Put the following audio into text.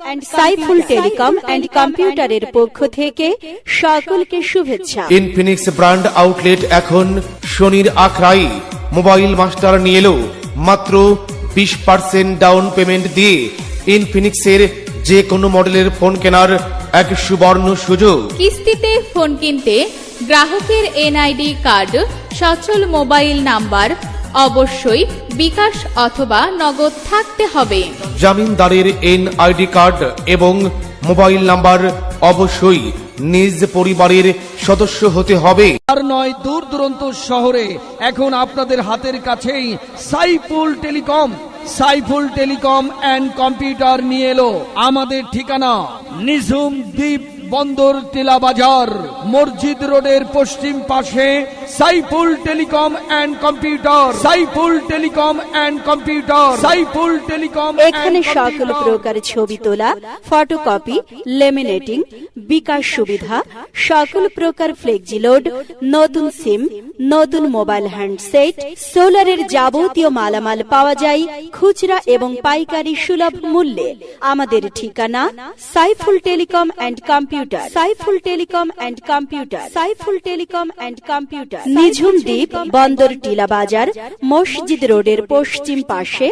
And Saiful telecom and কম্পিউটারের পক্ষ থেকে সকলকে শুভেচ্ছা। ইনফিনিক্স ব্র্যান্ড আউটলেট এখন শনির আখড়াই। মোবাইল মাস্টার নিয়ে এলো মাত্র 20% ডাউন পেমেন্ট দিয়ে ইনফিনিক্সের যে কোনো মডেলের ফোন কেনার এক সুবর্ণ সুযোগ। কিস্তিতে ফোন কিনতে গ্রাহকের এনআইডি কার্ড, সচল মোবাইল নাম্বার, অবশ্যই বিকাশ অথবা নগদ থাকতে হবে। জামিনদারের এনআইডি কার্ড এবং মোবাইল নাম্বার অবশ্যই নিজ পরিবারের সদস্য হতে হবে। আর নয় দূর দূরান্ত শহরে, এখন আপনাদের হাতের কাছেই Saiful telecom. Saiful telecom and computer নিয়ে এলো আমাদের ঠিকানা নিঝুম দ্বীপ বন্দর টিলা বাজার, মসজিদ রোডের পশ্চিম পাশে Saiful telecom and computer. Saiful telecom and computer. Saiful telecom. এখানে সকল প্রকার ছবি তোলা, ফটোকপি, লেমিনেটিং, বিকাশ সুবিধা, সকল প্রকার ফ্লেক্সি লোড, নতুন সিম, নতুন মোবাইল হ্যান্ডসেট, সোলারের যাবতীয় মালামাল পাওয়া যায় খুচরা এবং পাইকারি সুলভ মূল্যে। আমাদের ঠিকানা Saiful telecom and computer. Saiful telecom and computer. Saiful telecom and computer, Nijhum Dwip Bandar টিলা বাজার, মসজিদ রোডের পশ্চিম পাশে।